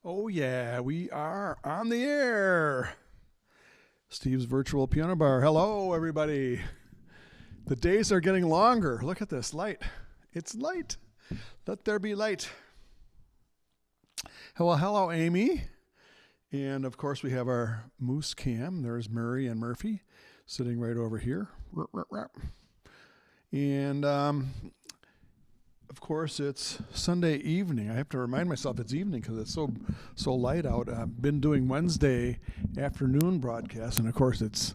Oh, yeah, we are on the air. Steve's Virtual Piano Bar. Hello, everybody. The days are getting longer. Look at this light. It's light. Let there be light. Well, hello, Amy. And, of course, we have our moose cam. There's Murray and Murphy sitting right over here. And, of course, it's Sunday evening. I have to remind myself it's evening because it's so light out. I've been doing Wednesday afternoon broadcasts, and of course it's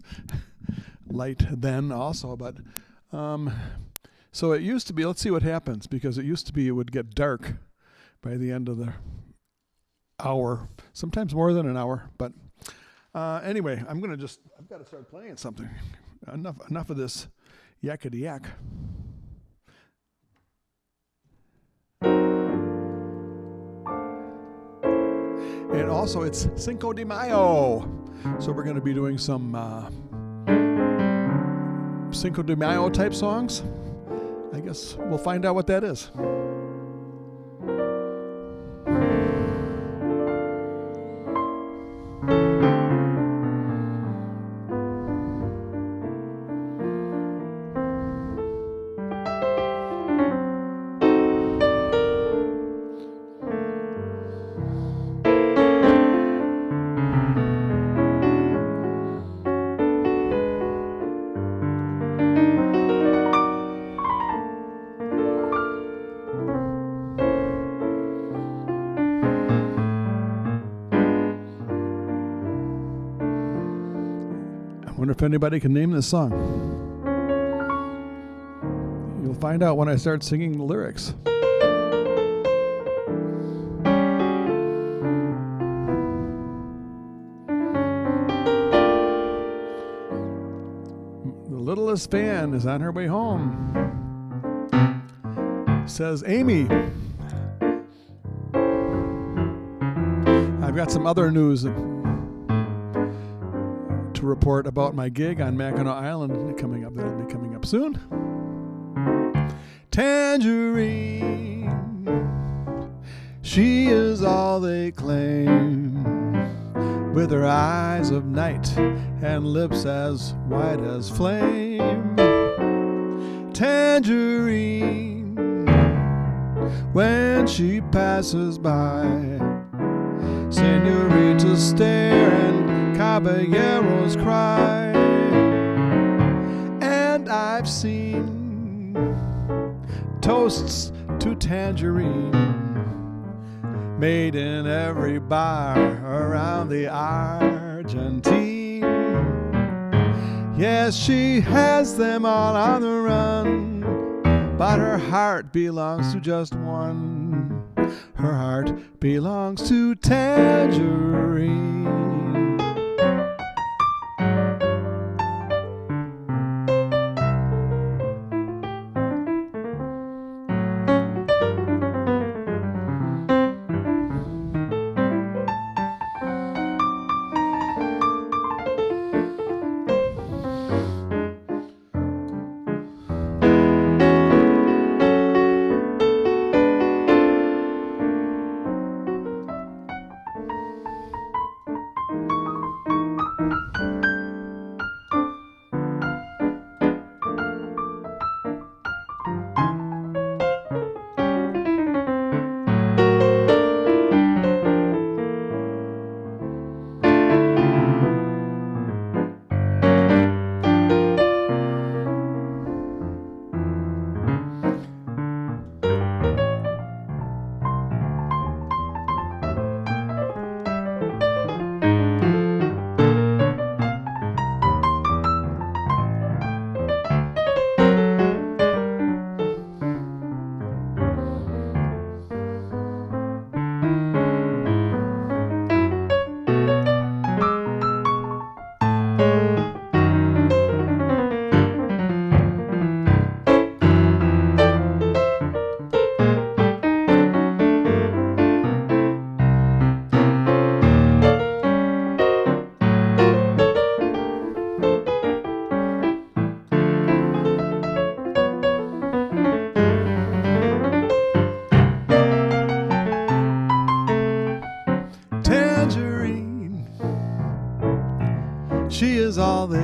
light then also. But so it used to be. Let's see what happens, because it used to be it would get dark by the end of the hour, sometimes more than an hour. But anyway, I've got to start playing something. Enough of this yakety yak. And also, it's Cinco de Mayo. So we're going to be doing some Cinco de Mayo type songs. I guess we'll find out what that is. I wonder if anybody can name this song. You'll find out when I start singing the lyrics. The littlest fan is on her way home. Says Amy. I've got some other news to report about my gig on Mackinac Island coming up. That'll be coming up soon. Tangerine, she is all they claim, with her eyes of night and lips as white as flame. Tangerine, when she passes by, senoritas stare and caballeros cry. And I've seen toasts to Tangerine made in every bar around the Argentine. Yes, she has them all on the run, but her heart belongs to just one. Her heart belongs to Tangerine.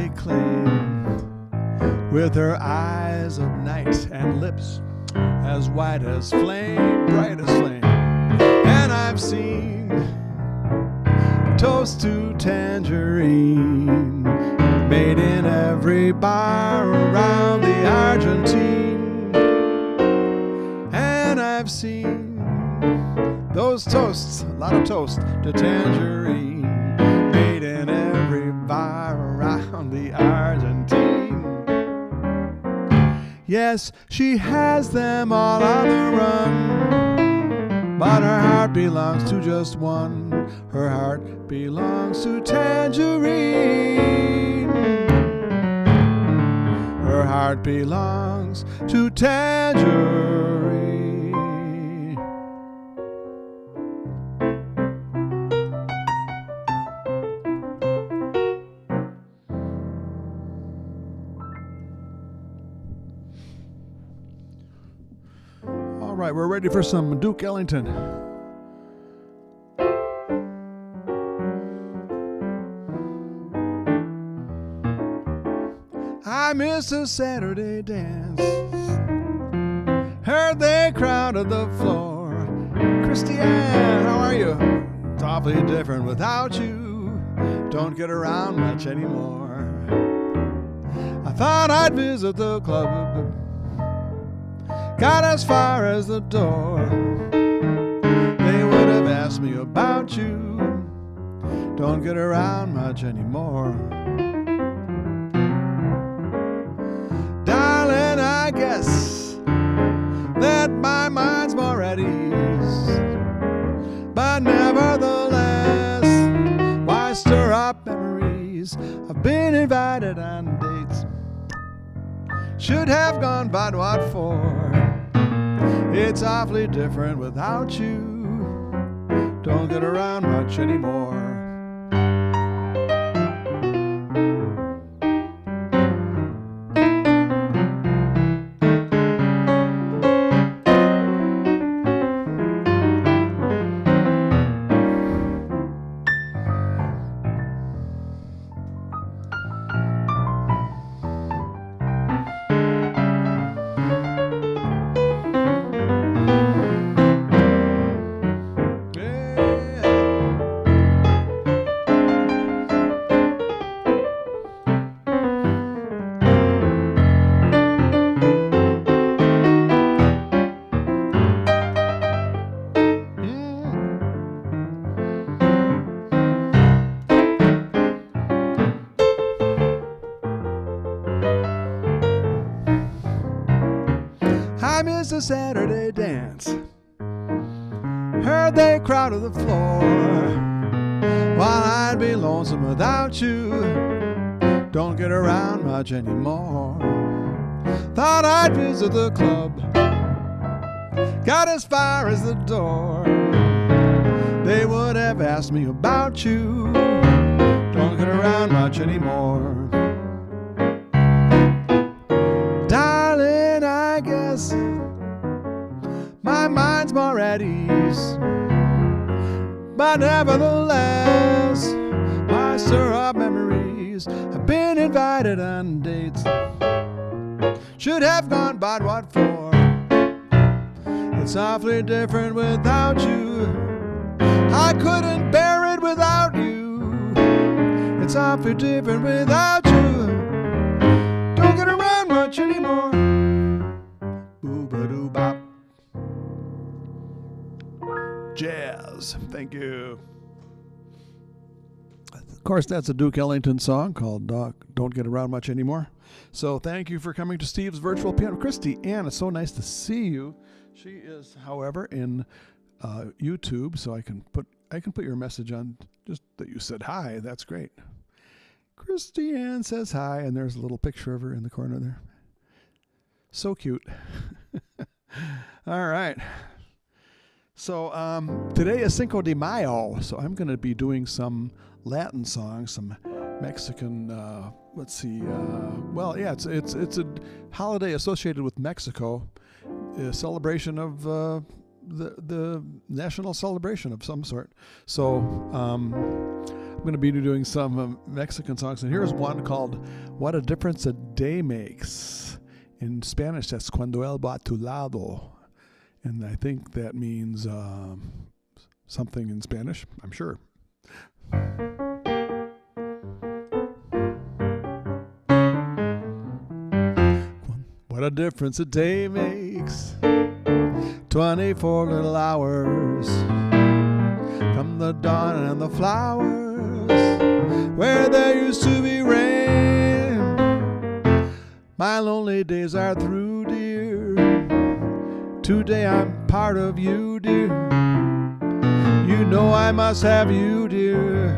they claim, with her eyes of night and lips as white as flame, bright as flame. And I've seen toast to tangerine made in every bar around the Argentine. And I've seen those toasts, a lot of toast to tangerine made in every bar around the Argentine. Yes, she has them all on the run, but her heart belongs to just one. Her heart belongs to tangerine. Her heart belongs to tangerine. All right, we're ready for some Duke Ellington. I missed a Saturday dance. Heard they crowded the floor. Christiane, how are you? It's awfully different without you. Don't get around much anymore. I thought I'd visit the club. Got as far as the door. They would have asked me about you. Don't get around much anymore. Darling, I guess that my mind's more at ease. But nevertheless, why stir up memories? I've been invited on dates. Should have gone, but what for? It's awfully different without you. Don't get around much anymore. I missed a Saturday dance. Heard they crowded the floor. While I'd be lonesome without you. Don't get around much anymore. Thought I'd visit the club. Got as far as the door. They would have asked me about you. Don't get around much anymore. Darling, I guess my mind's more at ease. But nevertheless, why stir up memories? I've been invited on dates. Should have gone, but what for? It's awfully different without you. I couldn't bear it without you. It's awfully different without you. Don't get around much anymore. Boo-ba-doo-bop. Jazz. Thank you. Of course, that's a Duke Ellington song called Don't Get Around Much Anymore. So thank you for coming to Steve's Virtual Piano. Christy Ann, it's so nice to see you. She is, however, in YouTube, so I can put your message on, just that you said hi. That's great. Christy Ann says hi, and there's a little picture of her in the corner there. So cute. All right. So today is Cinco de Mayo, so I'm going to be doing some Latin songs, some Mexican. Let's see. Well, yeah, it's a holiday associated with Mexico, a celebration of the national celebration of some sort. So I'm going to be doing some Mexican songs, and here's one called "What a Difference a Day Makes." In Spanish, that's "Cuando él va a tu lado," and I think that means something in Spanish. I'm sure. What a difference a day makes. 24 little hours from the dawn and the flowers where there used to be rain. My lonely days are through, dear. Today I'm part of you, dear. You know I must have you, dear,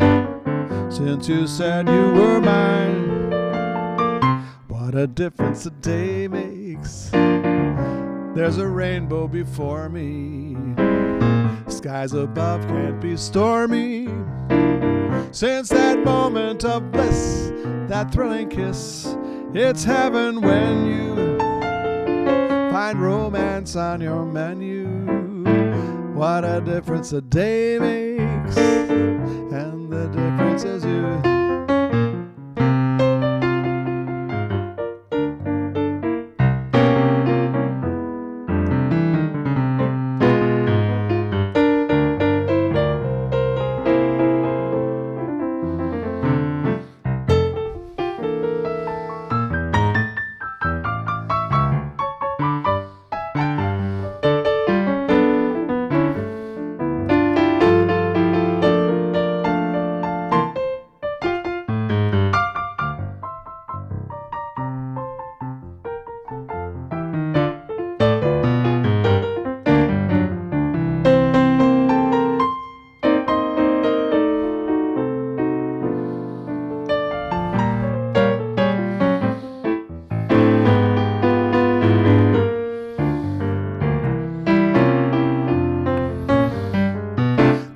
since you said you were mine. What a difference a day makes. There's a rainbow before me. Skies above can't be stormy. Since that moment of bliss, that thrilling kiss, it's heaven when you find romance on your menu. What a difference a day makes, and the difference is you.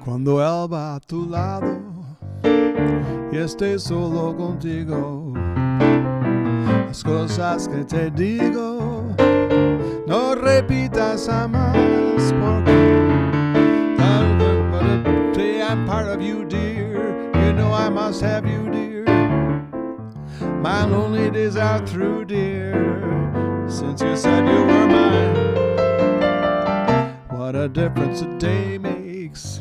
Cuando él va a tu lado y esté solo contigo, las cosas que te digo no repitas jamás, porque I'm part of you, dear. You know I must have you, dear. My lonely days are through, dear, since you said you were mine. What a difference a day makes.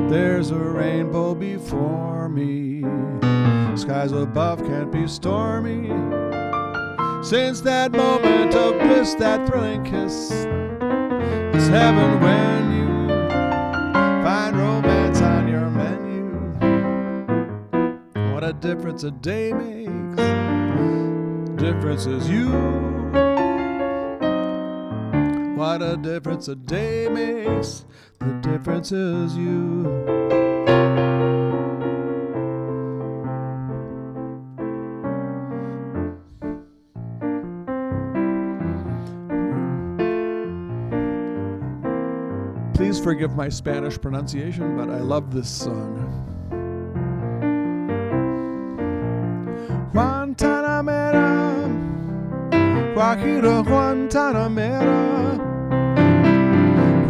There's a rainbow before me. Skies above can't be stormy. Since that moment of bliss, that thrilling kiss, it's heaven when you find romance on your menu. What a difference a day makes. Difference is you. What a difference a day makes. The difference is you. Please forgive my Spanish pronunciation, but I love this song. Guantanamera, Guajiro Guantanamera,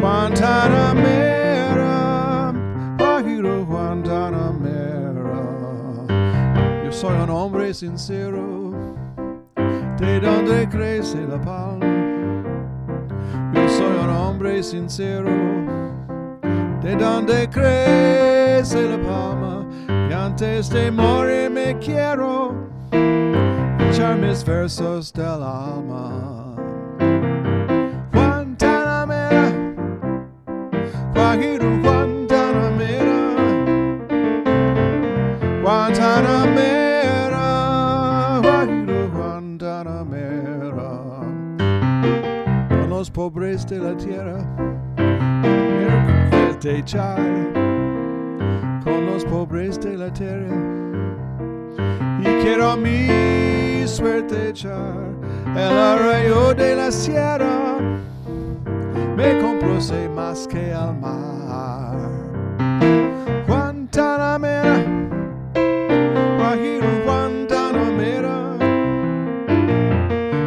Guantanamera, Guajiro Guantanamera. Yo soy un hombre sincero, de donde crece la palma. Yo soy un hombre sincero, de donde crece la palma. Y antes de morir me quiero echar mis versos del alma. Guantanamera, Guajiro Guantanamera, Guantanamera, Guajiro Guantanamera. Con los pobres de la tierra quiero te echar, con los pobres de la tierra, y quiero mi suerte echar. El arroyo de la sierra me complace más que el mar. Guantanamera, Guajiro Guantanamera,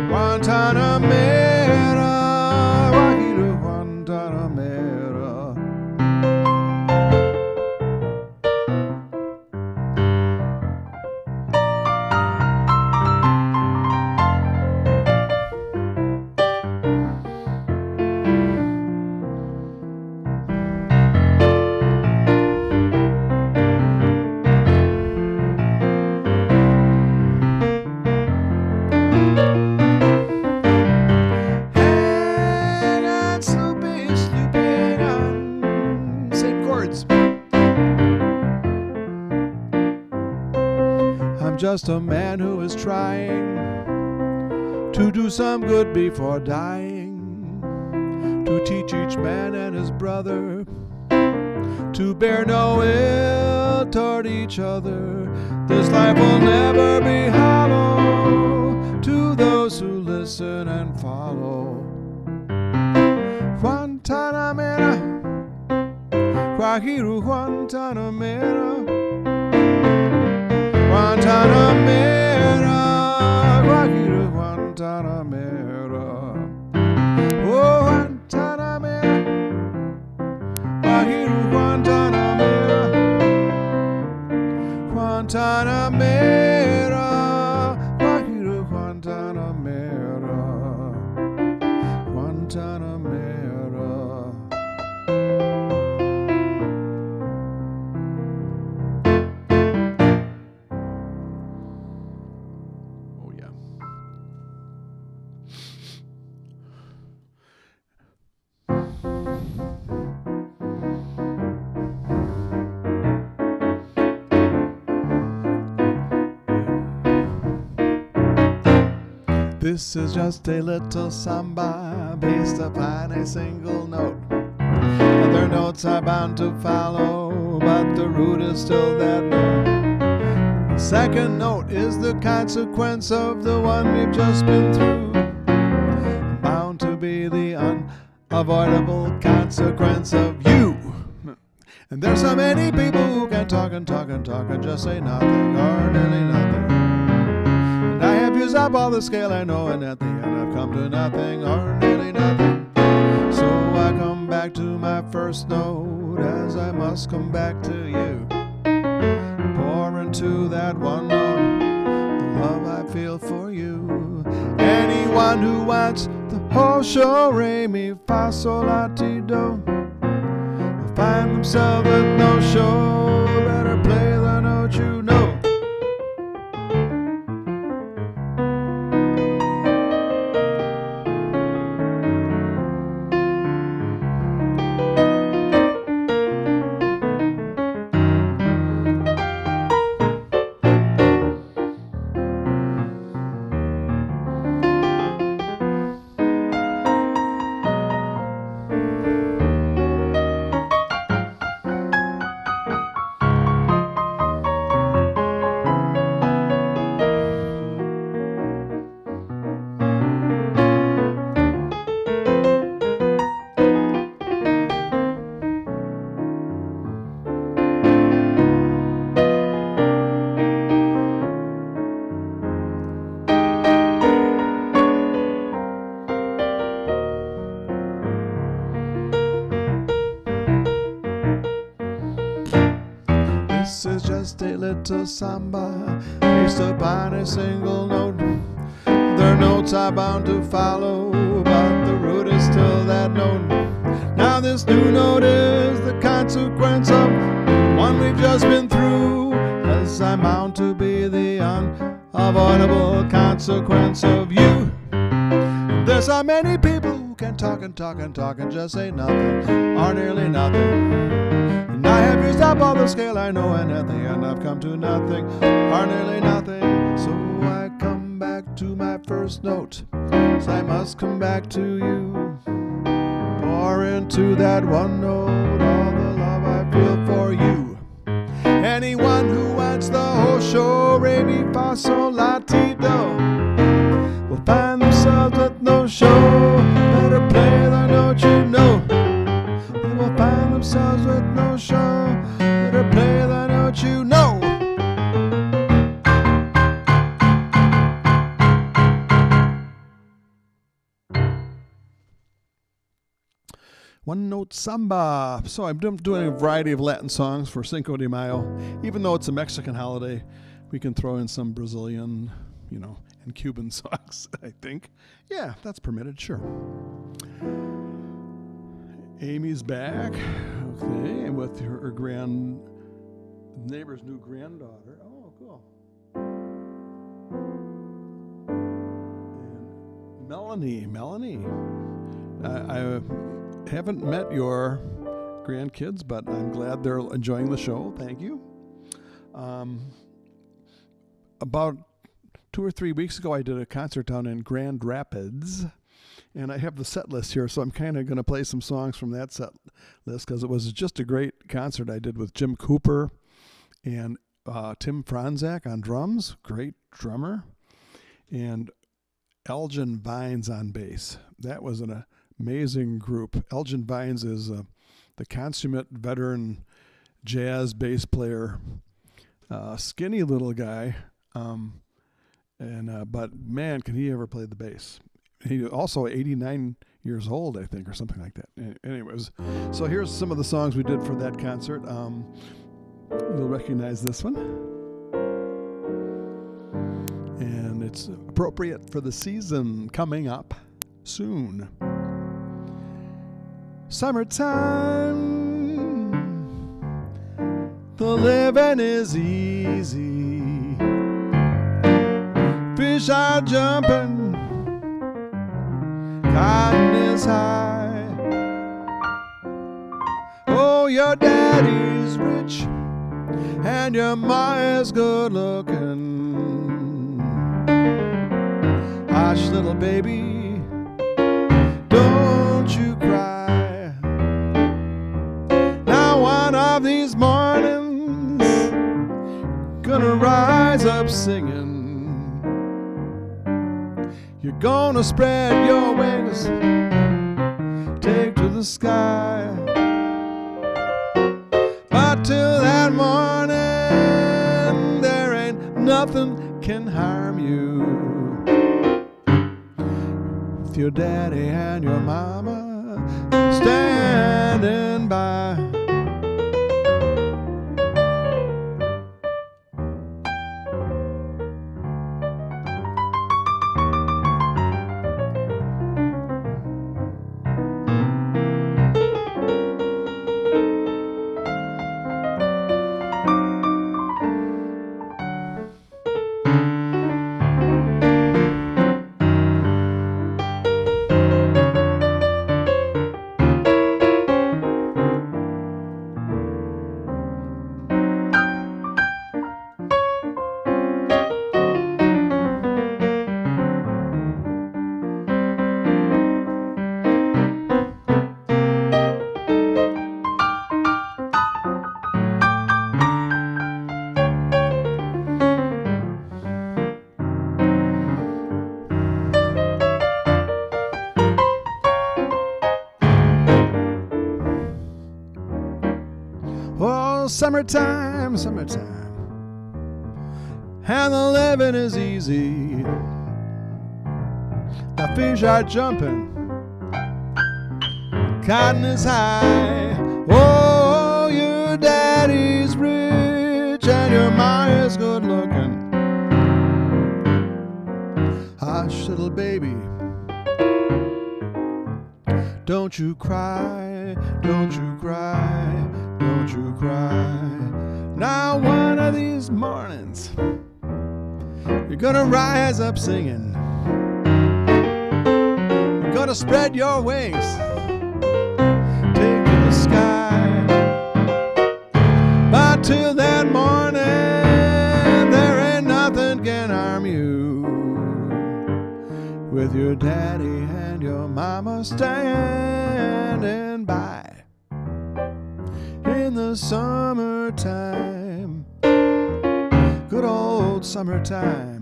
Guantanamera, Guajiro Guantanamera. just a man who is trying to do some good before dying, to teach each man and his brother to bear no ill toward each other. This life will never be hollow to those who listen and follow. Guantanamera, Guajiru Guantanamera, Guantanamera, Guajiru Guantanamera, oh Guantanamera, Guajiru Guantanamera, Guantanamera, Guajiru Guantanamera, Guantanamera. Oh yeah. This is just a little samba based upon a single note. Other notes are bound to follow, but the root is still that note. The second note is the consequence of the one we've just been through, bound to be the unavoidable consequence of you. And there's so many people who can talk and talk and talk and just say nothing or nearly nothing. And I have used up all the scale I know, and at the end I've come to nothing or nearly nothing. So I come back to my first note, as I must come back to you. Pour into that one note the love I feel for you. Anyone who wants the whole show, re, mi, fa, sol, la, ti, do, will find themselves with no show. Better play the note you know. This is just a little samba based upon a single note. Their notes are bound to follow, but the root is still that note. Now this new note is the consequence of one we've just been through, as I'm bound to be the unavoidable consequence of you. There's so many people who can talk and talk and talk and just say nothing or nearly nothing. And I have used up all the scale I know, and at the end I've come to nothing or nearly nothing. So I come back to my first note, so I must come back to you. Pour into that one note all the love I feel for you. Anyone who wants the whole show, re, mi, fa, sol, la, ti, do, will find themselves with no show. Better play the note you know. They will find themselves with no show. Better play the note you know. One note samba. So I'm doing a variety of Latin songs for Cinco de Mayo. Even though it's a Mexican holiday, we can throw in some Brazilian, and Cuban songs, I think. Yeah, that's permitted, sure. Amy's back, okay, and with her neighbor's new granddaughter. Oh, cool. And Melanie. I haven't met your grandkids, but I'm glad they're enjoying the show. Thank you. about 2 or 3 weeks ago, I did a concert down in Grand Rapids, and I have the set list here, so I'm kind of going to play some songs from that set list because it was just a great concert I did with Jim Cooper and Tim Franzak on drums, great drummer, and Elgin Vines on bass. That was an amazing group. Elgin Vines is the consummate veteran jazz bass player, skinny little guy, but man, can he ever play the bass. He also 89 years old, I think, or something like that. Anyways, so here's some of the songs we did for that concert. You'll recognize this one. And it's appropriate for the season coming up soon. Summertime, the living is easy. Fish are jumping, cotton is high. Oh, your daddy's rich and your ma is good looking. Hush, little baby, don't you cry. Now one of these mornings, gonna rise up singing. You're gonna spread your wings, take to the sky. But till that morning, there ain't nothing can harm you. With your daddy and your mama standing by. Oh, summertime, summertime, and the living is easy. The fish are jumping, cotton is high. Oh, your daddy's rich and your ma is good looking. Hush, little baby, don't you cry, don't you cry, don't you cry. Now one of these mornings, you're gonna rise up singing. You're gonna spread your wings, take to the sky. But till that morning, there ain't nothing can harm you. With your daddy and your mama standing by. In the summertime, good old summertime.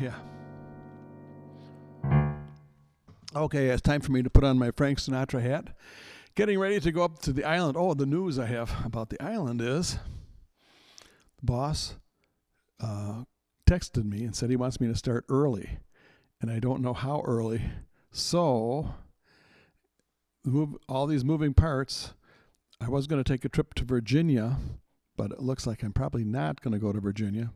Yeah. Okay, it's time for me to put on my Frank Sinatra hat. Getting ready to go up to the island. Oh, the news I have about the island is the boss texted me and said he wants me to start early. And I don't know how early. So, all these moving parts, I was going to take a trip to Virginia, but it looks like I'm probably not going to go to Virginia.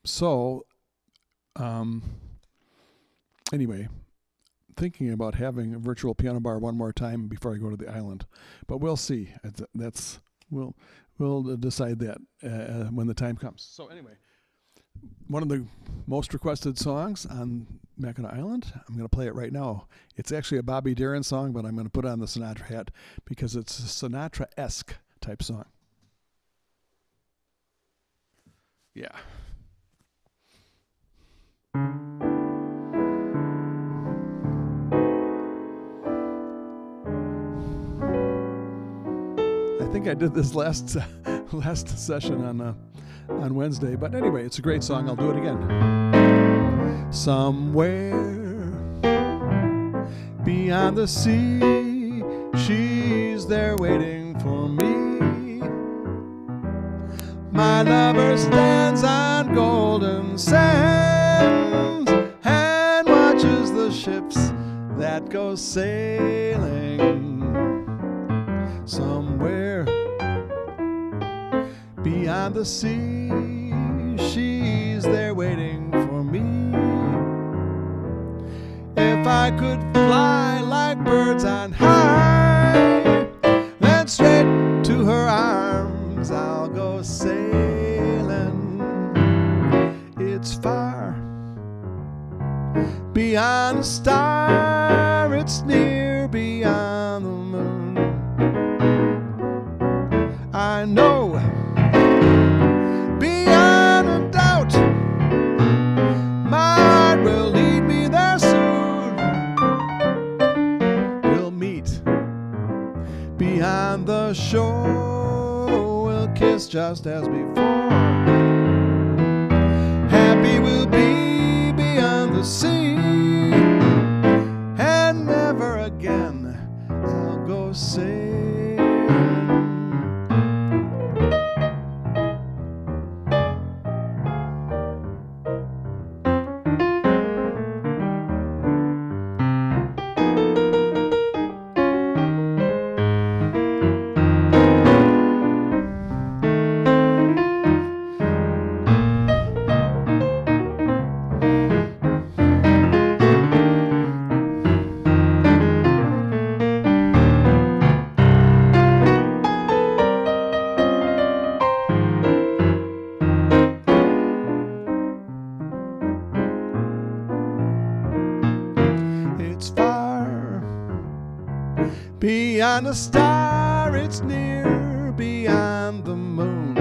So, anyway, thinking about having a virtual piano bar one more time before I go to the island, but we'll see. We'll decide that when the time comes. So anyway, one of the most requested songs on Mackinac Island, I'm going to play it right now. It's actually a Bobby Darin song, but I'm going to put on the Sinatra hat because it's a Sinatra-esque type song. Yeah. I think I did this last session on Wednesday, but anyway, it's a great song. I'll do it again. Somewhere beyond the sea, she's there waiting for me. My lover stands on golden sands and watches the ships that go sailing. Somewhere beyond the sea, she's there waiting for me. If I could fly like birds on high, then straight to her arms I'll go sailing. It's far beyond the star, it's near beyond the moon. I know beyond a doubt my heart will lead me there soon. We'll meet beyond the shore, we'll kiss just as before. Happy we'll be beyond the sea, and never again I'll go sailing. Beyond a star, it's near beyond the moon.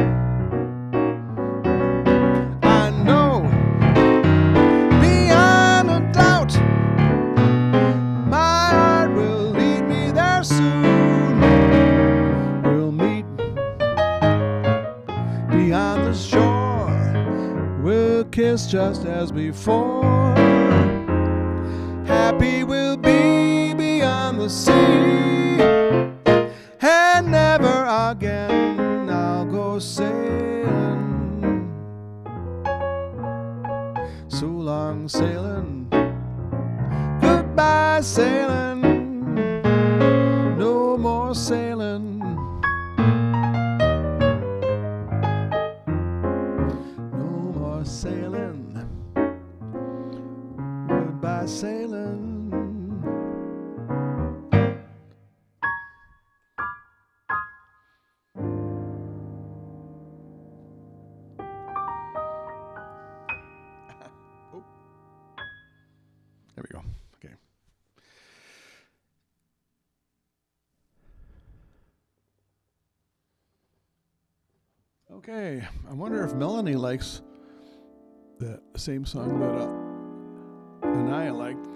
I know beyond a doubt my heart will lead me there soon. We'll meet beyond the shore, we'll kiss just as before. Happy we'll be beyond the sea, and never again I'll go sailing. So long sailing, goodbye sailing, no more sailing, no more sailing, goodbye sailing. There we go. Okay. Okay. I wonder if Melanie likes the same song that Anaya liked.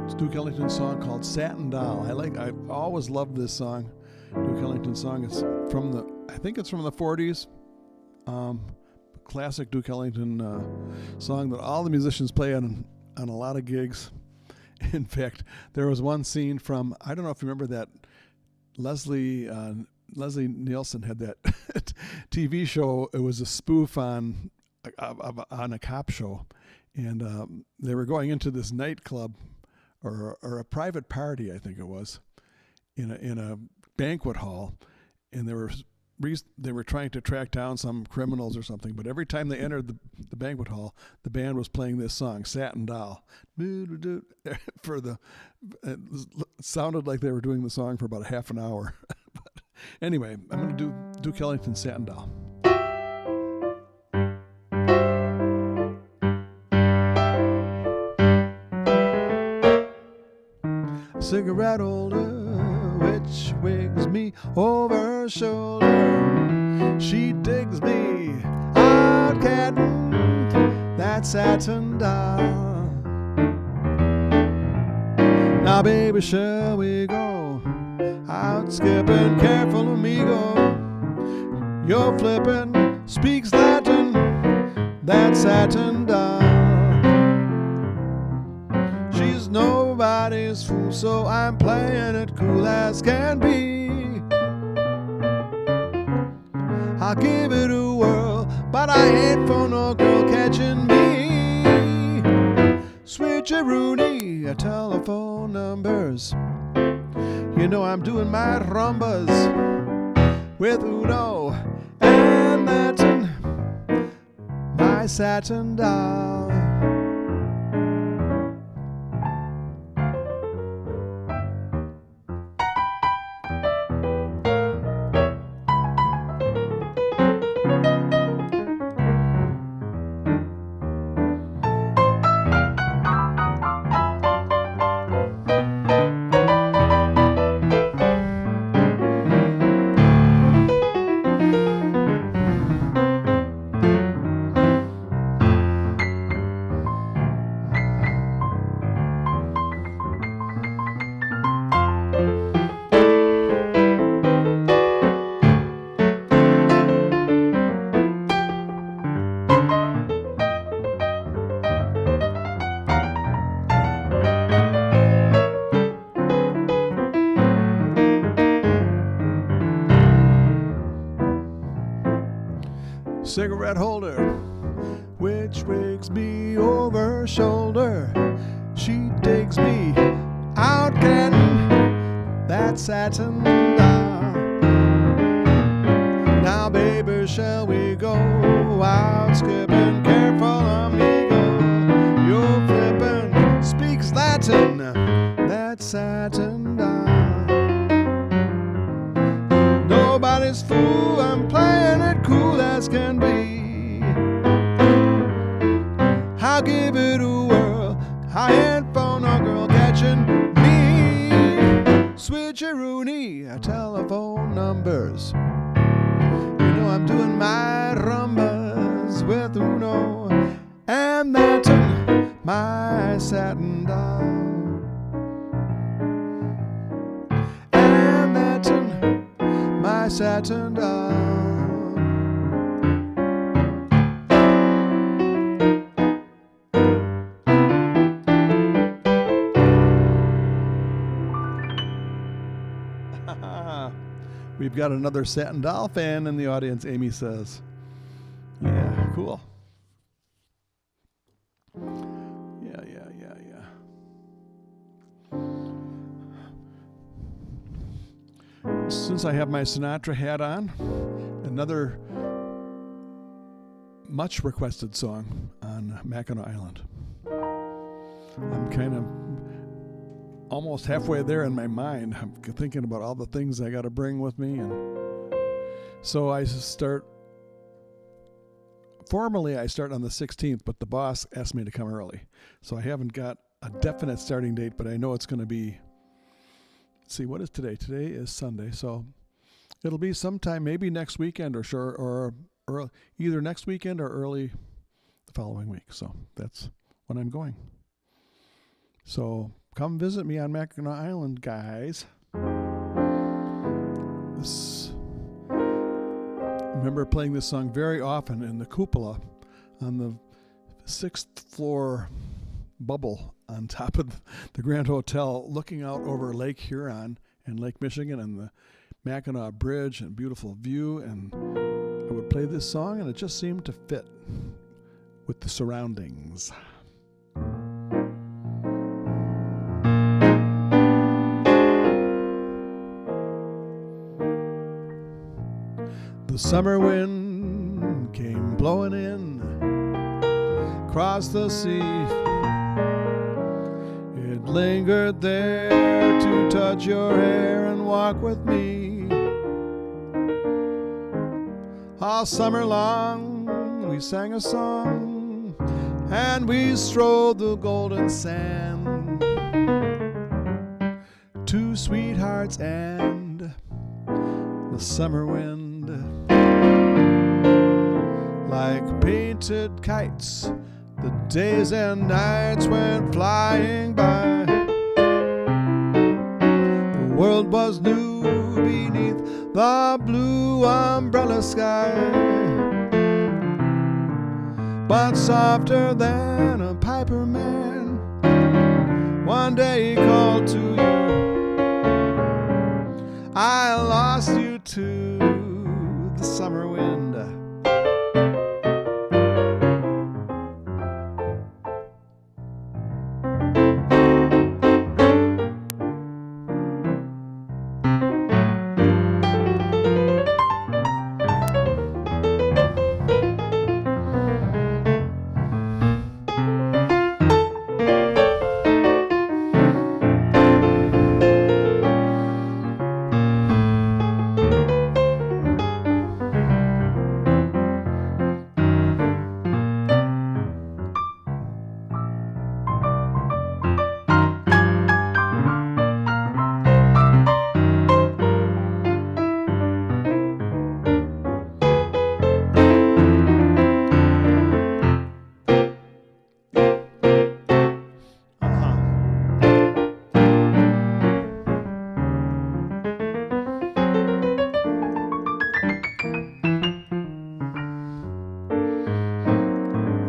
It's Duke Ellington's song called "Satin Doll." I always loved this song, Duke Ellington song. It's I think it's from the 40s. Classic Duke Ellington song that all the musicians play on a lot of gigs. In fact, there was one scene from, I don't know if you remember that Leslie Nielsen had that TV show. It was a spoof on a cop show, and they were going into this nightclub or a private party, I think it was, in a banquet hall, and they were they were trying to track down some criminals or something, but every time they entered the banquet hall, the band was playing this song, Satin Doll. It sounded like they were doing the song for about half an hour. But anyway, I'm going to do Duke Ellington's Satin Doll. Cigarette holder, which wigs me over her shoulder. She digs me out catting that satin doll. Now, baby, shall we go out skipping? Careful, amigo. You're flipping, speaks Latin, that satin doll. She's nobody's fool, so I'm playing it cool as can be. I'll give it a whirl, but I ain't for no girl catching me. Switcheroony, telephone numbers. You know I'm doing my rumbas with Uno and Latin, my satin doll. Cigarette holder, which wigs me over her shoulder. She digs me out getting that satin doll. Now, baby, shall we go out skipping? Careful, amigo. You're flipping, speaks Latin, that satin doll. Nobody's fool, I'm playing it cool as can be. I'll give it a whirl, I ain't for no girl catching me. Switcheroony, telephone numbers. You know I'm doing my rumbas with Uno and Latin, my satin doll. And Latin, my satin doll. We've got another Satin Doll fan in the audience, Amy says. Yeah, cool. Yeah. Since I have my Sinatra hat on, another much requested song on Mackinac Island. I'm kind of almost halfway there in my mind. I'm thinking about all the things I got to bring with me, and so I start. Formally, I start on the 16th, but the boss asked me to come early, so I haven't got a definite starting date. But I know it's going to be. Let's see, what is today? Today is Sunday, so it'll be sometime, maybe next weekend, or either next weekend or early the following week. So that's when I'm going. So come visit me on Mackinac Island, guys. I remember playing this song very often in the cupola on the 6th floor bubble on top of the Grand Hotel, looking out over Lake Huron and Lake Michigan and the Mackinac Bridge and beautiful view. And I would play this song, and it just seemed to fit with the surroundings. The summer wind came blowing in across the sea. It lingered there to touch your hair and walk with me. All summer long we sang a song and we strolled the golden sand. Two sweethearts and the summer wind. Like painted kites, the days and nights went flying by. The world was new beneath the blue umbrella sky, but softer than a piper man. One day he called to you. I lost you to the summer wind.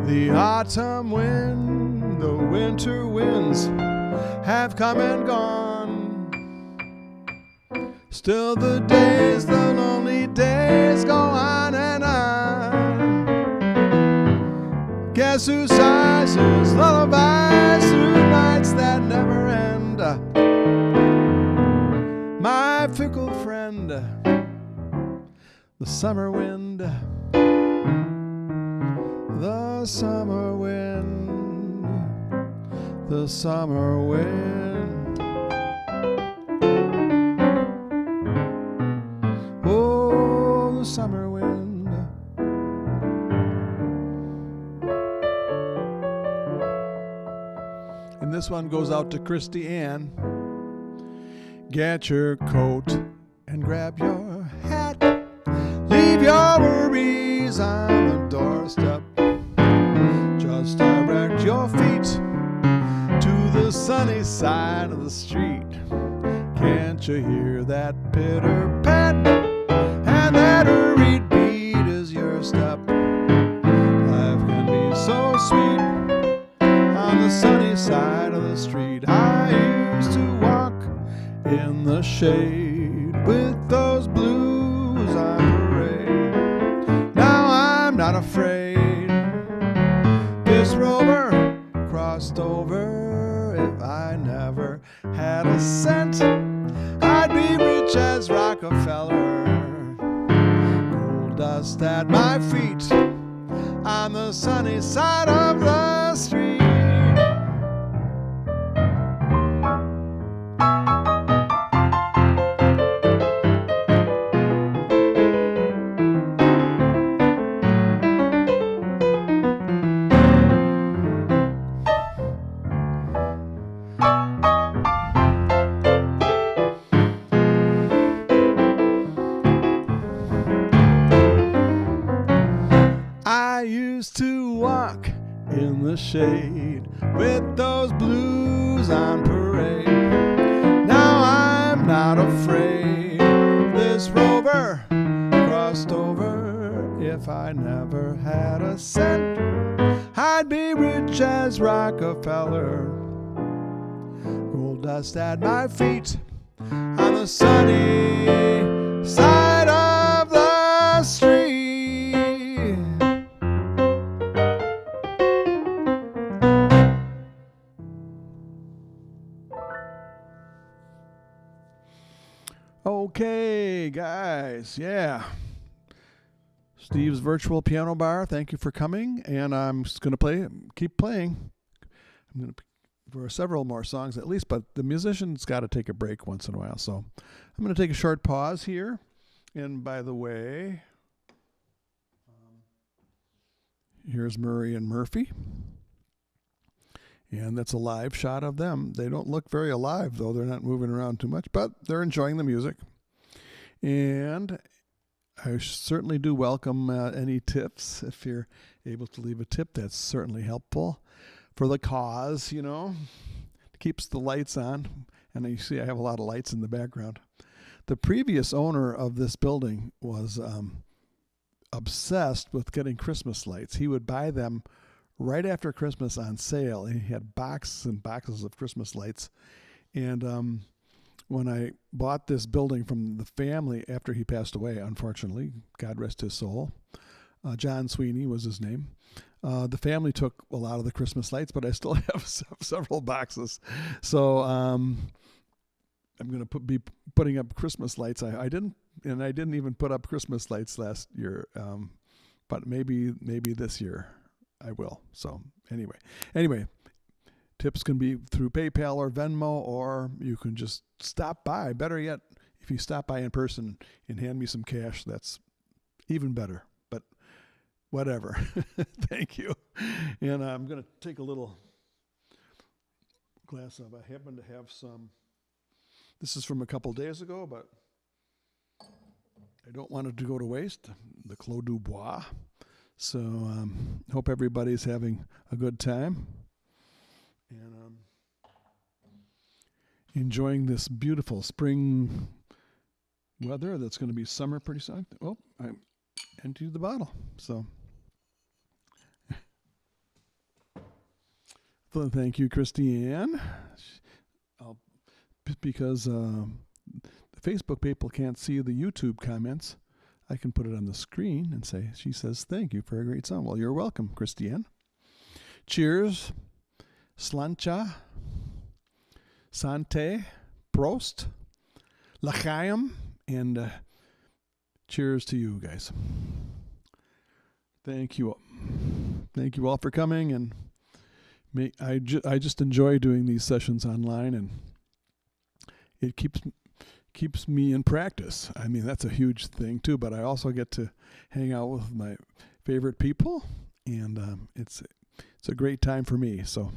The autumn wind, the winter winds have come and gone. Still the days, the lonely days go on and on. Guess who sighs his lullabies through nights that never end? My fickle friend, the summer wind. The summer wind, the summer wind. Oh, the summer wind. And this one goes out to Christy Ann. Get your coat and grab your hat. Leave your worries on the doorstep. Just direct your feet to the sunny side of the street. Can't you hear that pitter pat? And that hurried beat is your step. Life can be so sweet on the sunny side of the street. I used to walk in the shade with those blues on parade. Now I'm not afraid. This rover crossed over. If I never had a cent, I'd be rich as Rockefeller. Gold dust at my feet on the sunny side of the street. I used to walk in the shade with those blues on parade. Now I'm not afraid. This rover crossed over. If I never had a cent, I'd be rich as Rockefeller. Gold dust at my feet on the sunny side of the street. Okay, guys, yeah. Steve's Virtual Piano Bar, thank you for coming. And I'm just going to keep playing. I'm going to for several more songs at least, but the musician's got to take a break once in a while. So I'm going to take a short pause here. And by the way, here's Murray and Murphy. And that's a live shot of them. They don't look very alive, though. They're not moving around too much, but they're enjoying the music. And I certainly do welcome any tips. If you're able to leave a tip, that's certainly helpful for the cause, you know. It keeps the lights on. And you see I have a lot of lights in the background. The previous owner of this building was obsessed with getting Christmas lights. He would buy them right after Christmas on sale. He had boxes and boxes of Christmas lights. And when I bought this building from the family after he passed away, unfortunately, God rest his soul, John Sweeney was his name. The family took a lot of the Christmas lights, but I still have several boxes. So I'm going to be putting up Christmas lights. I didn't even put up Christmas lights last year, but maybe this year I will. So anyway, tips can be through PayPal or Venmo, or you can just stop by. Better yet, if you stop by in person and hand me some cash, that's even better. But whatever. Thank you. And I'm going to take a little glass of, I happen to have some, this is from a couple days ago, but I don't want it to go to waste, the Clos du Bois. So hope everybody's having a good time and enjoying this beautiful spring weather that's going to be summer pretty soon. Oh, I emptied the bottle. So thank you, Christiane. Because the Facebook people can't see the YouTube comments, I can put it on the screen and say, she says, thank you for a great song. Well, you're welcome, Christiane. Cheers. Slancha. Sante. Prost. L'chaim. And cheers to you guys. Thank you. Thank you all for coming. And I just enjoy doing these sessions online, and it keeps me in practice. I mean, that's a huge thing too, but I also get to hang out with my favorite people, and it's a great time for me. So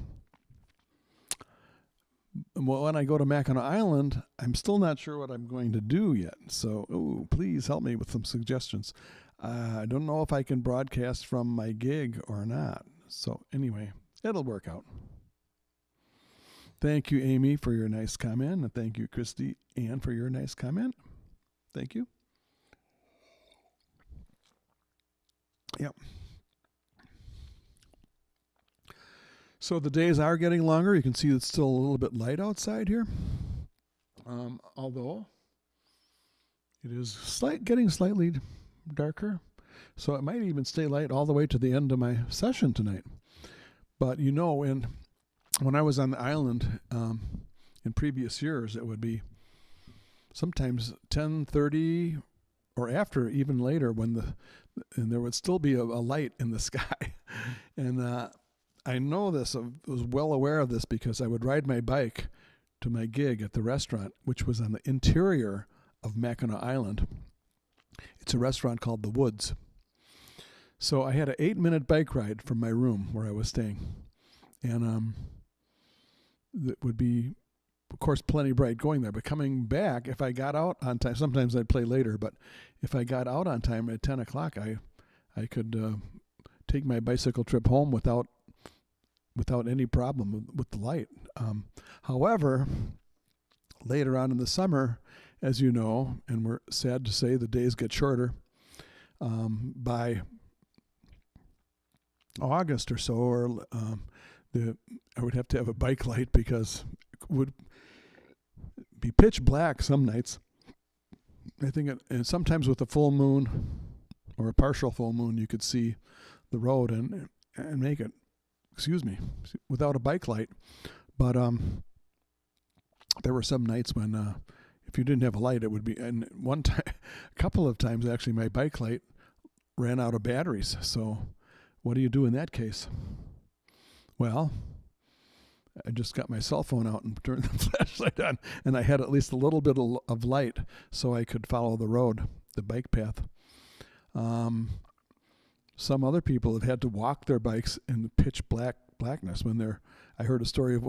when I go to Mackinac Island, I'm still not sure what I'm going to do yet. So please help me with some suggestions. I don't know if I can broadcast from my gig or not. So anyway, it'll work out. Thank you, Amy, for your nice comment. And thank you, Christy Ann, for your nice comment. Thank you. Yep. So the days are getting longer. You can see it's still a little bit light outside here. Although it is getting slightly darker. So it might even stay light all the way to the end of my session tonight. But you know, when I was on the island in previous years, it would be sometimes 10:30 or after, even later, and there would still be a light in the sky. And I know this, I was well aware of this, because I would ride my bike to my gig at the restaurant, which was on the interior of Mackinac Island. It's a restaurant called The Woods. So I had an 8-minute bike ride from my room where I was staying. And it would be, of course, plenty bright going there. But coming back, if I got out on time, sometimes I'd play later, but if I got out on time at 10 o'clock, I could take my bicycle trip home without any problem with the light. However, later on in the summer, as you know, and we're sad to say the days get shorter, by August or so, or I would have to have a bike light, because it would be pitch black some nights. I think and sometimes with a full moon or a partial full moon, you could see the road and make it, without a bike light. But there were some nights when if you didn't have a light, it would be, and one time, a couple of times actually, my bike light ran out of batteries. So what do you do in that case? Well, I just got my cell phone out and turned the flashlight on, and I had at least a little bit of light so I could follow the road, the bike path. Some other people have had to walk their bikes in the pitch blackness when I heard a story of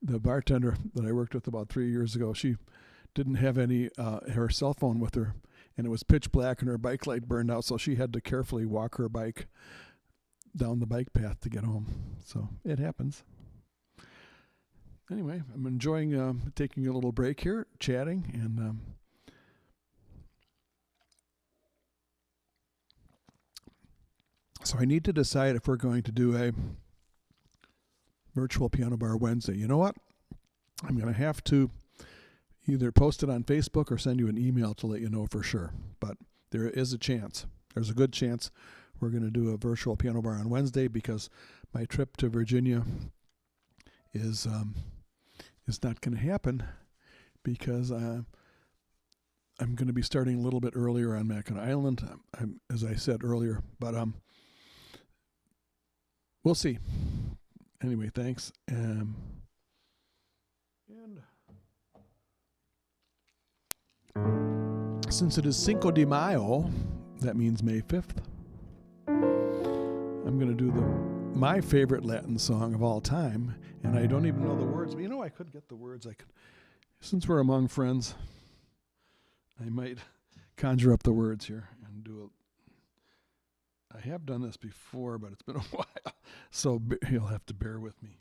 the bartender that I worked with about 3 years ago. She didn't have her cell phone with her, and it was pitch black and her bike light burned out, so she had to carefully walk her bike down the bike path to get home. So it happens. Anyway, I'm enjoying taking a little break here, chatting, and so I need to decide if we're going to do a virtual piano bar Wednesday. You know what? I'm going to have to either post it on Facebook or send you an email to let you know for sure. But there is a chance. There's a good chance we're going to do a virtual piano bar on Wednesday because my trip to Virginia is not going to happen because I'm going to be starting a little bit earlier on Mackinac Island, as I said earlier. But we'll see. Anyway, thanks. And since it is Cinco de Mayo, that means May 5th, I'm going to do my favorite Latin song of all time, and I don't even know the words. But I could get the words. Since we're among friends, I might conjure up the words here and do it. I have done this before, but it's been a while, so you'll have to bear with me.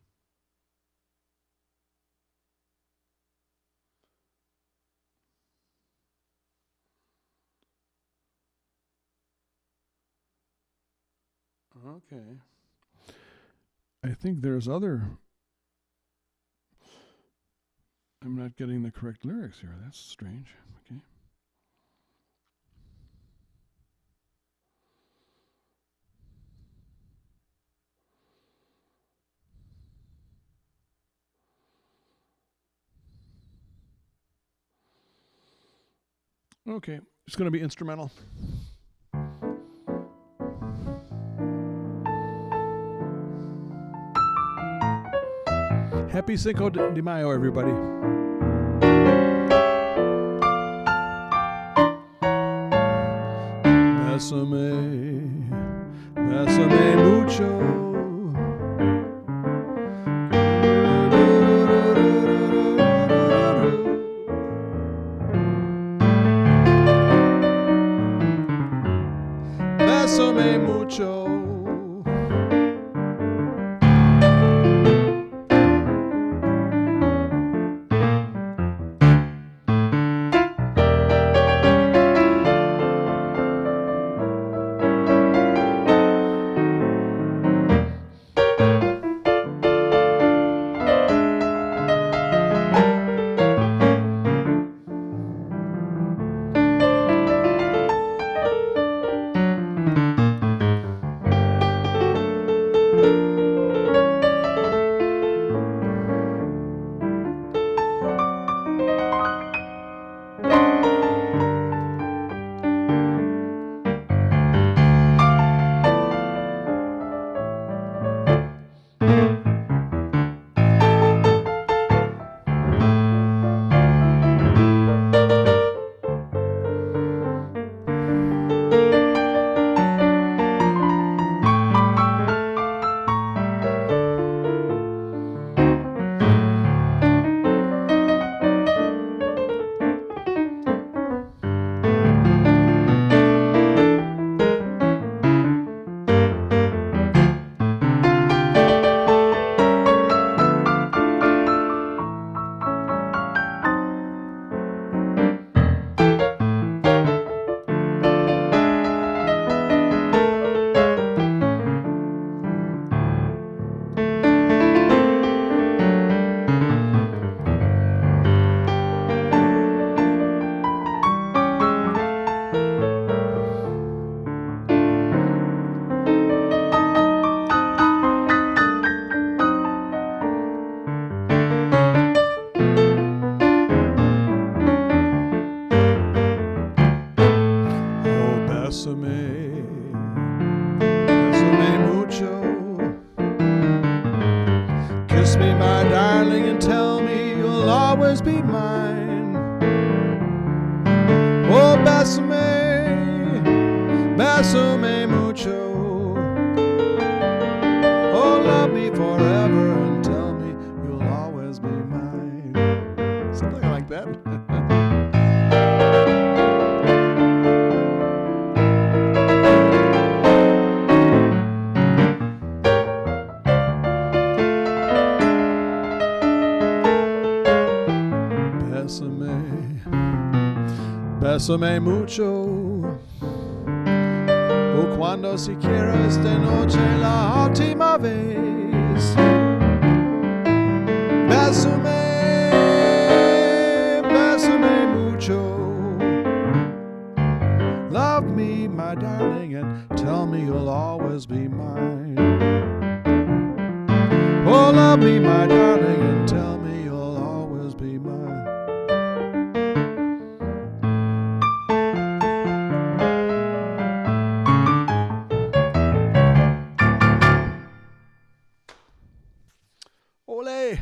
Okay. I think there's I'm not getting the correct lyrics here. That's strange. Okay. Okay, it's going to be instrumental. Happy Cinco de Mayo, everybody. Bésame, bésame mucho. Bésame mucho. Bésame, be mine. Oh, bésame, bésame mucho. Oh, love me forever and tell me you'll always be mine. Something like that. Bésame mucho. Oh, cuando si quieres de noche la última vez. Bésame, bésame mucho. Love me, my darling, and tell me you'll always be mine. Oh, love me, my darling, and tell me you'll always be mine. Ole!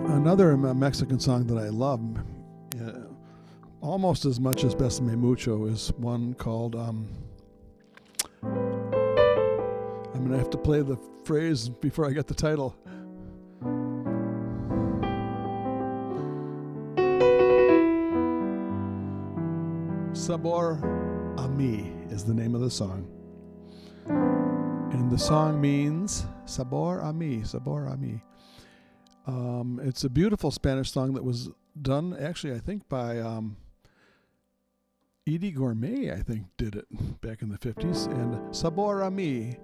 Another Mexican song that I love, almost as much as Bésame Mucho, is one called, I'm going to have to play the phrase before I get the title. Sabor a mí is the name of the song. And the song means sabor a mí, sabor a mí. It's a beautiful Spanish song that was done, actually, I think, by Eddie Gourmet, I think, did it back in the 50s. And sabor a mí,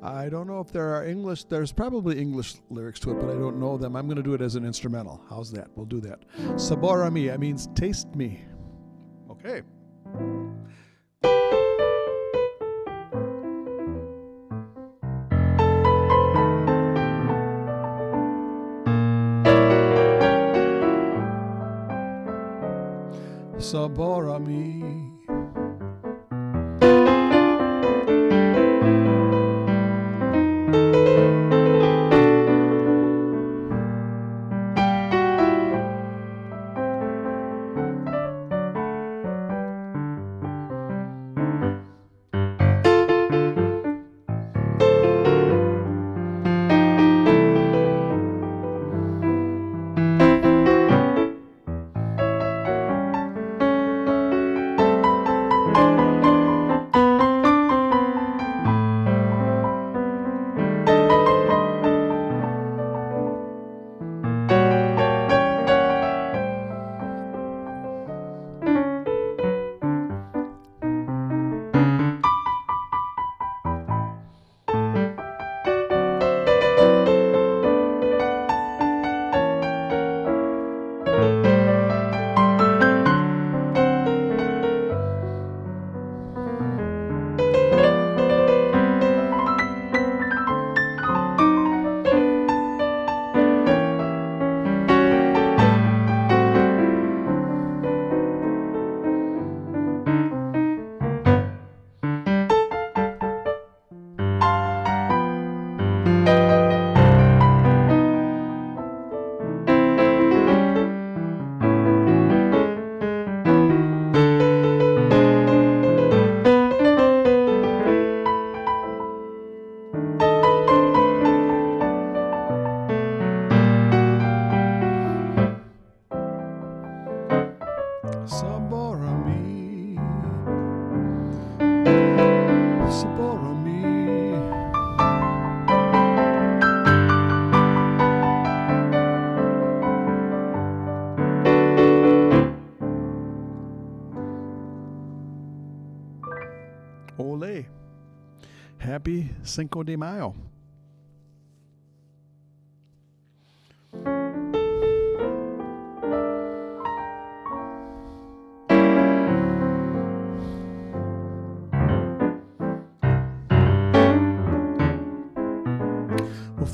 I don't know if there's probably English lyrics to it, but I don't know them. I'm going to do it as an instrumental. How's that? We'll do that. Sabor a mí, it means taste me. Okay. Sabor a mí. Sabor a mí, sabor a mí. Ole. Happy Cinco de Mayo.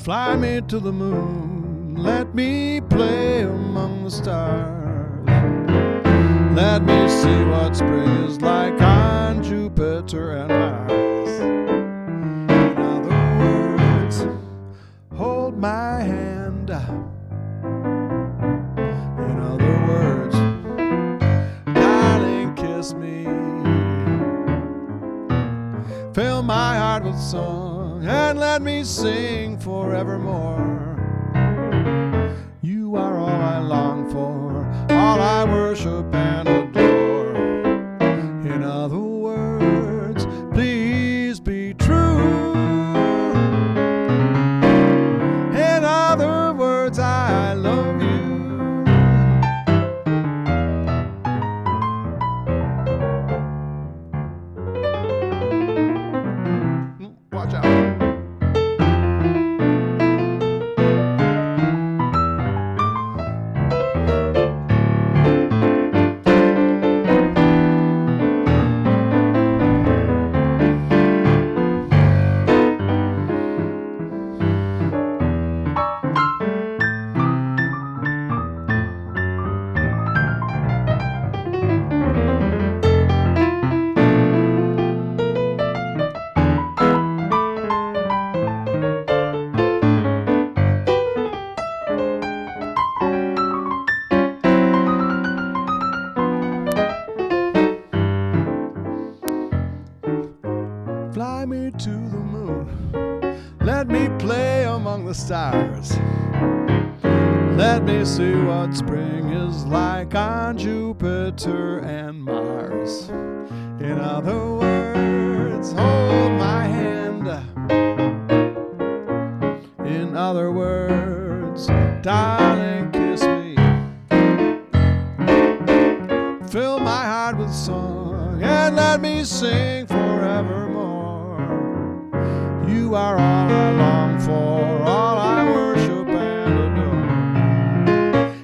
Fly me to the moon, let me play among the stars. Let me see what spring is like on Jupiter and Mars. In other words, my hand. In other words, darling, kiss me. Fill my heart with song and let me sing forevermore. You are all I long for, all I worship and adore. In other words, please be true. In other words, I love you. Watch out. Fly me to the moon. Let me play among the stars. Let me see what spring is like on Jupiter and Mars. In other words, hold my hand. In other words, darling, kiss me. Fill my heart with song and let me sing forevermore. You are all I long for, all I worship and adore.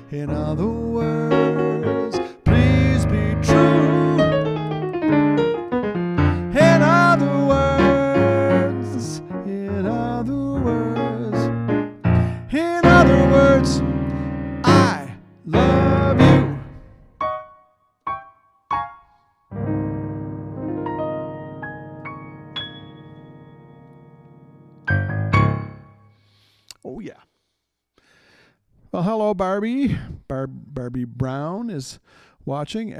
In other words, please be true. In other words, in other words, in other words, I love you. Oh, yeah. Well, hello, Barbie. Barbie Brown is watching.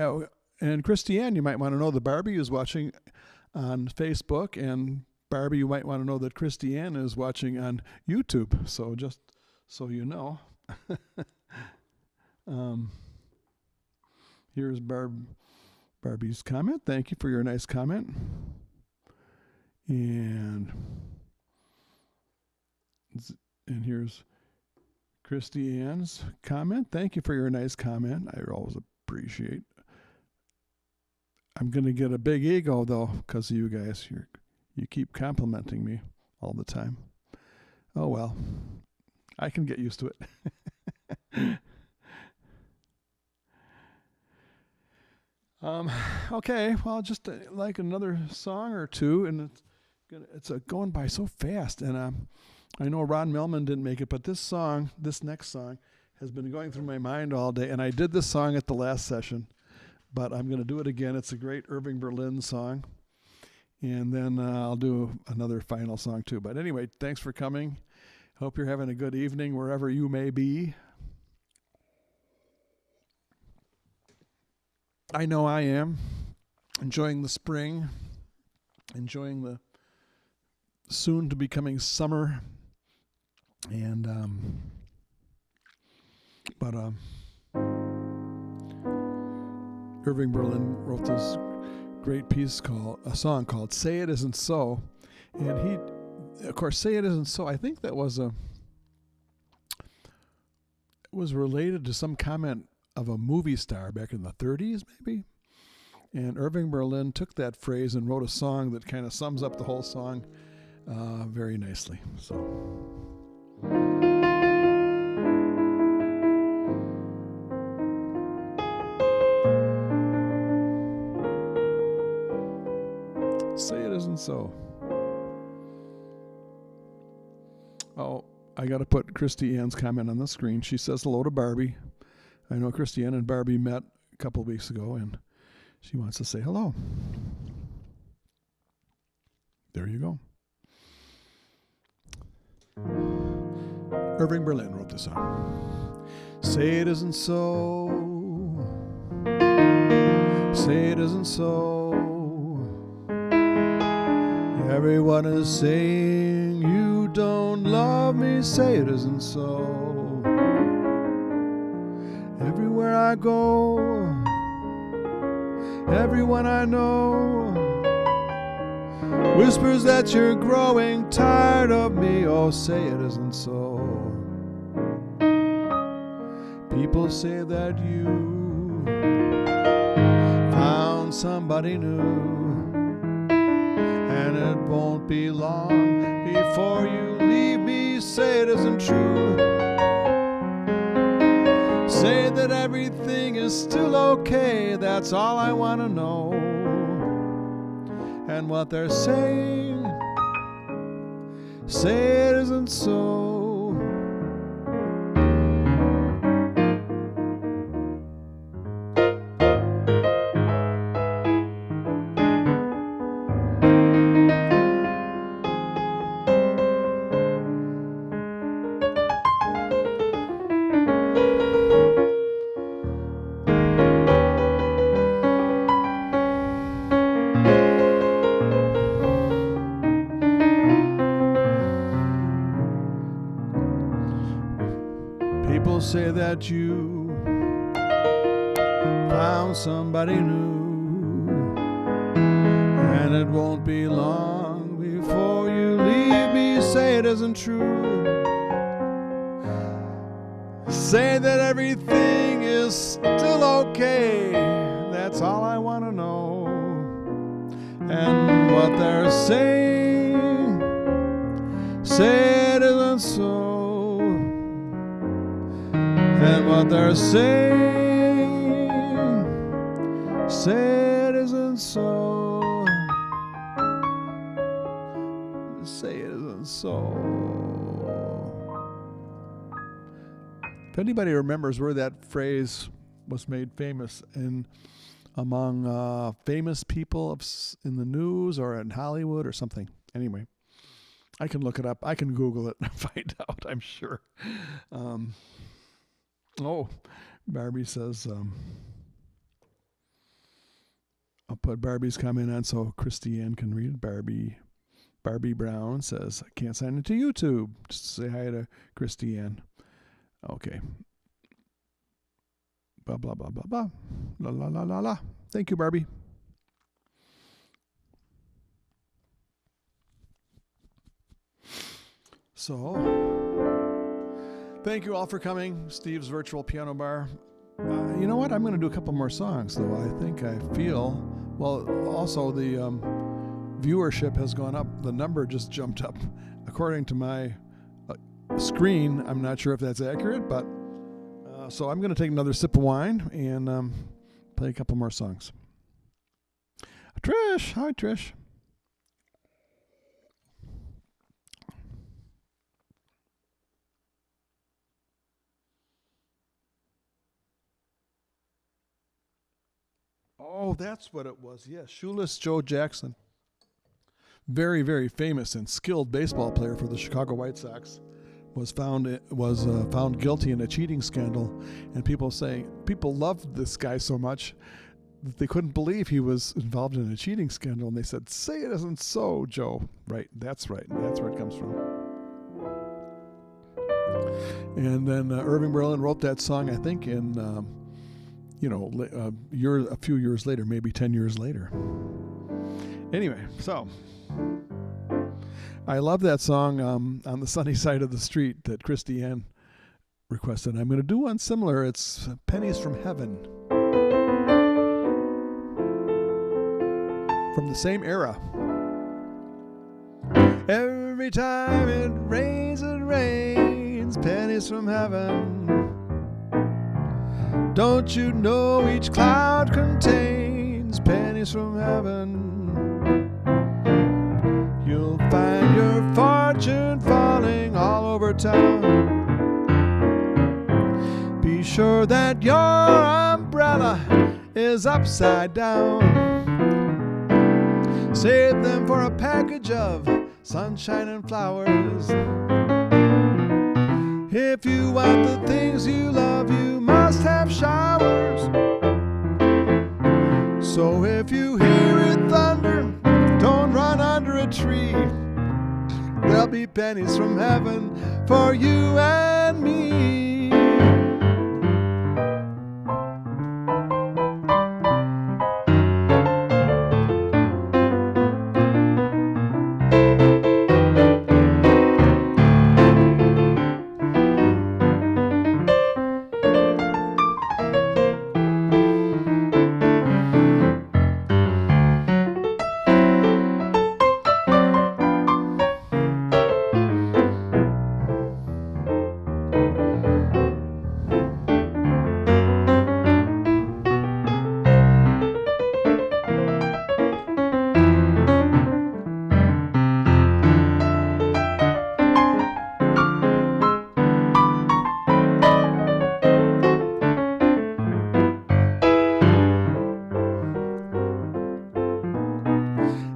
And Christiane, you might want to know that Barbie is watching on Facebook. And Barbie, you might want to know that Christiane is watching on YouTube. So just so you know. Here's Barbie's comment. Thank you for your nice comment. And here's Christiane's comment. Thank you for your nice comment. I always appreciate. I'm going to get a big ego, though, because of you guys. You keep complimenting me all the time. Oh, well. I can get used to it. Okay, well, just like another song or two, and it's going by so fast, and I know Ron Millman didn't make it, but this next song, has been going through my mind all day, and I did this song at the last session, but I'm going to do it again. It's a great Irving Berlin song, and then I'll do another final song too. But anyway, thanks for coming. Hope you're having a good evening wherever you may be. I know I am. Enjoying the spring, enjoying the soon to be coming summer, and Irving Berlin wrote this great piece a song called "Say It Isn't So," and he, of course, "Say It Isn't So." I think that was related to some comment of a movie star back in the 30s, maybe. And Irving Berlin took that phrase and wrote a song that kind of sums up the whole song very nicely. So. Say it isn't so. Oh, I got to put Christiane's comment on the screen. She says hello to Barbie. I know Christiane and Barbie met a couple of weeks ago, and she wants to say hello. There you go. Irving Berlin wrote this song. Say it isn't so. Say it isn't so. Everyone is saying you don't love me. Say it isn't so. Everywhere I go, everyone I know whispers that you're growing tired of me. Oh, say it isn't so. People say that you found somebody new, and it won't be long before you leave me. Say it isn't true. Say that everything is still okay. That's all I want to know. And what they're saying, say it isn't so. People say that you found somebody new, and it won't be long before you leave me. Say it isn't true. Say that everything is still okay. That's all I want to know. And what they're saying, say it isn't so. And what they're saying, say it isn't so. Say it isn't so. If anybody remembers where that phrase was made famous among famous people in the news or in Hollywood or something. Anyway, I can look it up. I can Google it and find out, I'm sure. Barbie says, I'll put Barbie's comment on so Christiane can read it. Barbie Brown says, I can't sign into YouTube. Just say hi to Christiane. Okay. Blah, blah, blah, blah, blah. La, la, la, la, la. Thank you, Barbie. So, thank you all for coming. Steve's Virtual Piano Bar. You know what? I'm going to do a couple more songs, though. I feel, well, also the viewership has gone up. The number just jumped up. According to my screen, I'm not sure if that's accurate, but so I'm going to take another sip of wine and play a couple more songs. Trish. Hi, Trish. Oh, that's what it was. Yes, Shoeless Joe Jackson. Very, very famous and skilled baseball player for the Chicago White Sox. Was found guilty in a cheating scandal, and people loved this guy so much that they couldn't believe he was involved in a cheating scandal, and they said, "Say it isn't so, Joe." Right, that's right. That's where it comes from. And then Irving Berlin wrote that song, I think, in a few years later, maybe 10 years later. Anyway, so I love that song, On the Sunny Side of the Street, that Christiane requested. I'm going to do one similar. It's Pennies from Heaven. From the same era. Every time it rains, pennies from heaven. Don't you know each cloud contains pennies from heaven? You'll find your fortune falling all over town. Be sure that your umbrella is upside down. Save them for a package of sunshine and flowers. If you want the things you love, you must have showers. So if you hear it thunder, don't run under a tree. There'll be pennies from heaven for you and me.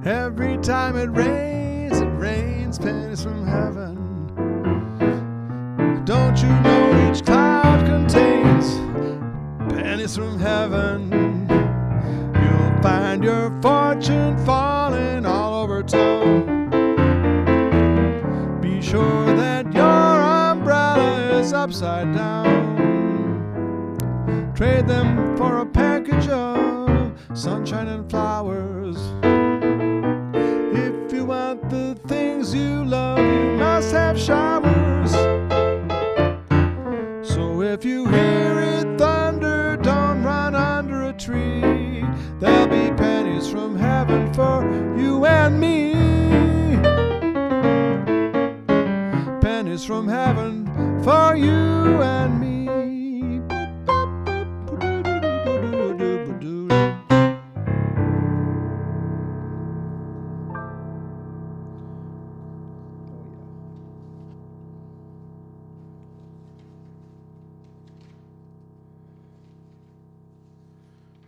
Every time it rains pennies from heaven. Don't you know each cloud contains pennies from heaven? You'll find your fortune falling all over town. Be sure that your umbrella is upside down. Trade them for a package of sunshine and flowers. If you want the things you love, you must have showers. So if you hear it thunder, don't run under a tree. There'll be pennies from heaven for you and me. Pennies from heaven for you and me.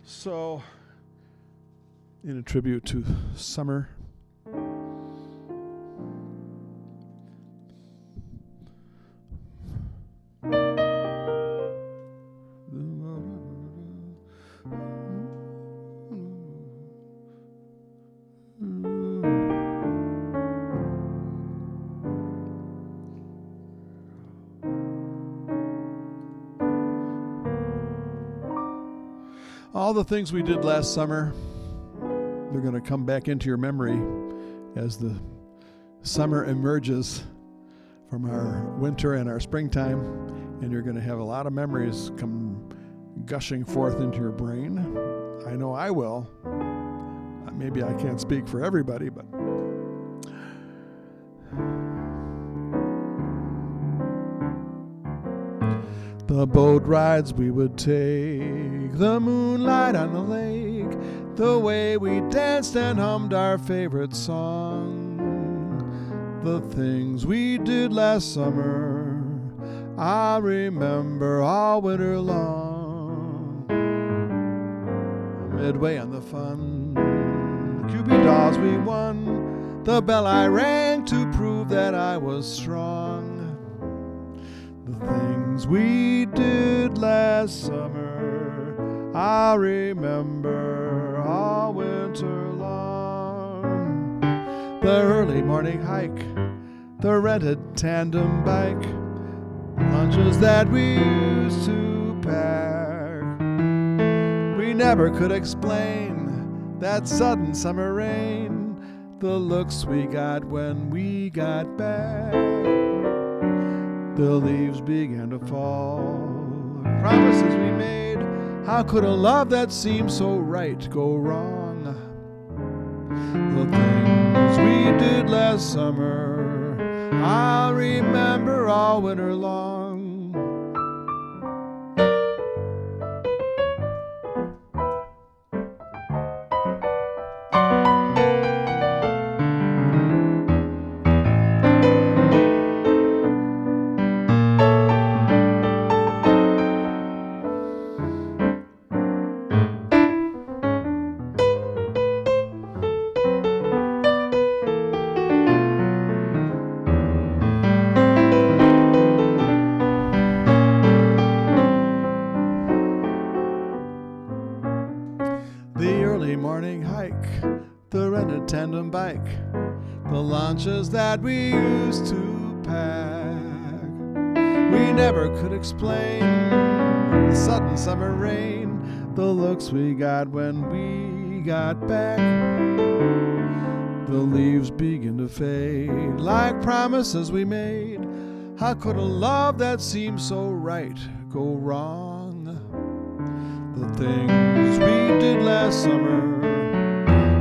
So, in a tribute to summer, all the things we did last summer, they're going to come back into your memory as the summer emerges from our winter and our springtime, and you're going to have a lot of memories come gushing forth into your brain. I know I will. Maybe I can't speak for everybody, but the boat rides we would take, the moonlight on the lake, the way we danced and hummed our favorite song, the things we did last summer, I remember all winter long. Midway on the fun, the Cupid dolls we won, the bell I rang to prove that I was strong. The things we did last summer, I remember all winter long. The early morning hike, the rented tandem bike, lunches that we used to pack. We never could explain that sudden summer rain, the looks we got when we got back. The leaves began to fall, promises we made, how could a love that seemed so right go wrong? The things we did last summer, I'll remember all winter long. early morning hike, the rented tandem bike, the lunches that we used to pack. We never could explain the sudden summer rain, the looks we got when we got back. The leaves begin to fade like promises we made. How could a love that seemed so right go wrong? The things we did last summer,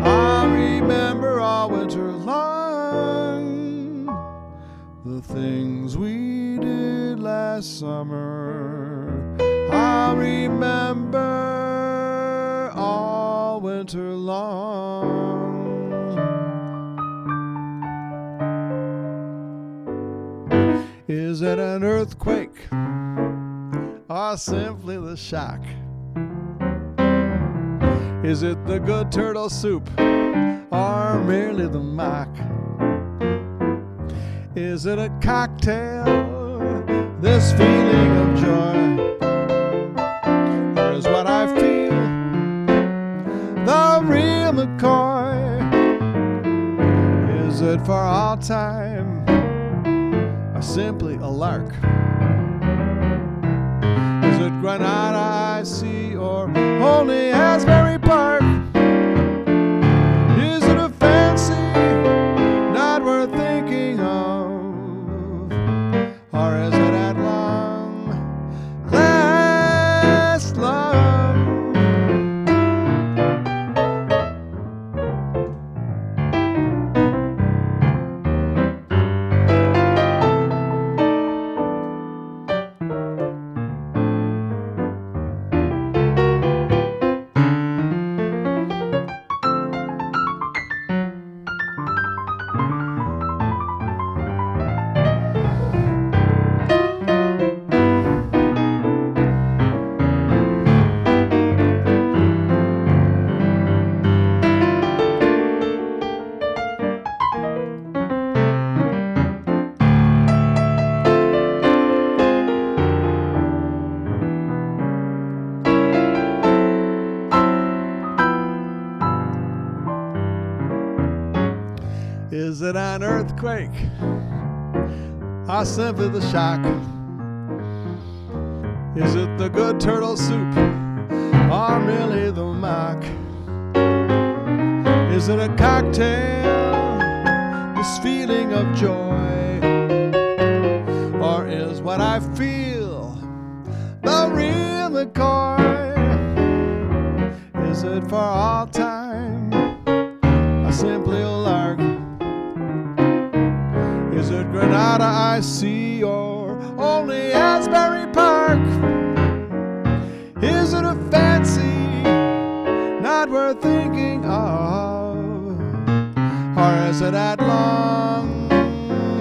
I remember all winter long. The things we did last summer, I remember all winter long. Is it an earthquake or simply the shock? Is it the good turtle soup or merely the mock? Is it a cocktail, this feeling of joy? Or is what I feel the real McCoy? Is it for all time or simply a lark? Is it Granada I see or only Asbury Park? Is it a fancy not worth thinking of? Or is it at long last love? Is it an earthquake or simply the shock? Is it the good turtle soup or merely the mock? Is it a cocktail, this feeling of joy? Or is what I feel the real McCoy? Is it for all time or simply a lark? Is it Granada I see or only Asbury Park? Is it a fancy not worth thinking of? Or is it at long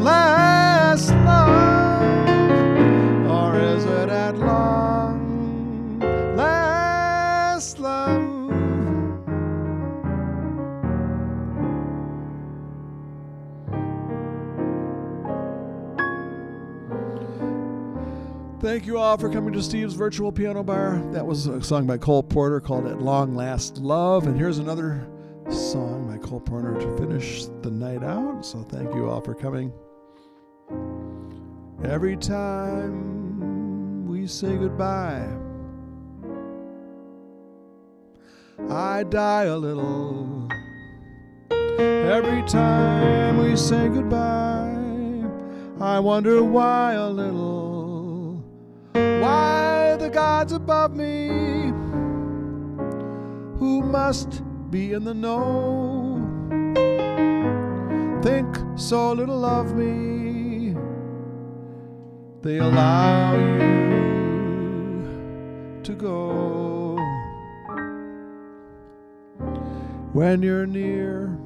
last love? Or is it at long last love? Thank you all for coming to Steve's Virtual Piano Bar. That was a song by Cole Porter called At Long Last Love. And here's another song by Cole Porter to finish the night out. So thank you all for coming. Every time we say goodbye, I die a little. Every time we say goodbye, I wonder why a little. Why the gods above me, who must be in the know, think so little of me, they allow you to go. When you're near,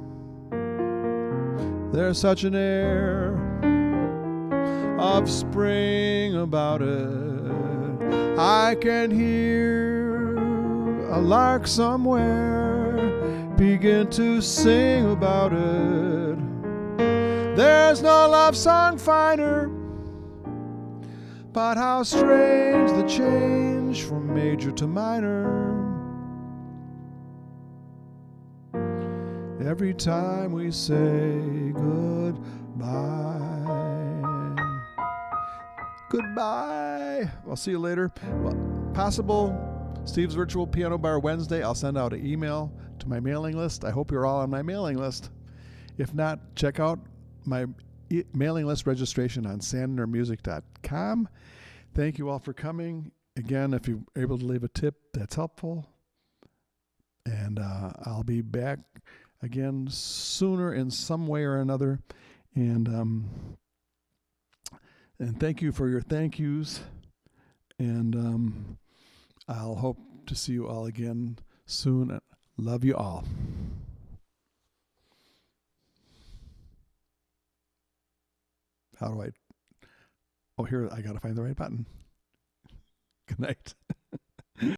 there's such an air of spring about it. I can hear a lark somewhere begin to sing about it. There's no love song finer, but how strange the change from major to minor. every time we say goodbye. Goodbye. I'll see you later. Well, possible Steve's Virtual Piano Bar Wednesday. I'll send out an email to my mailing list. I hope you're all on my mailing list. If not, check out my mailing list registration on sandermusic.com. Thank you all for coming. Again, if you're able to leave a tip, that's helpful. And I'll be back again sooner in some way or another. And thank you for your thank yous. And I'll hope to see you all again soon. Love you all. How do I? Oh, here, I got to find the right button. Good night.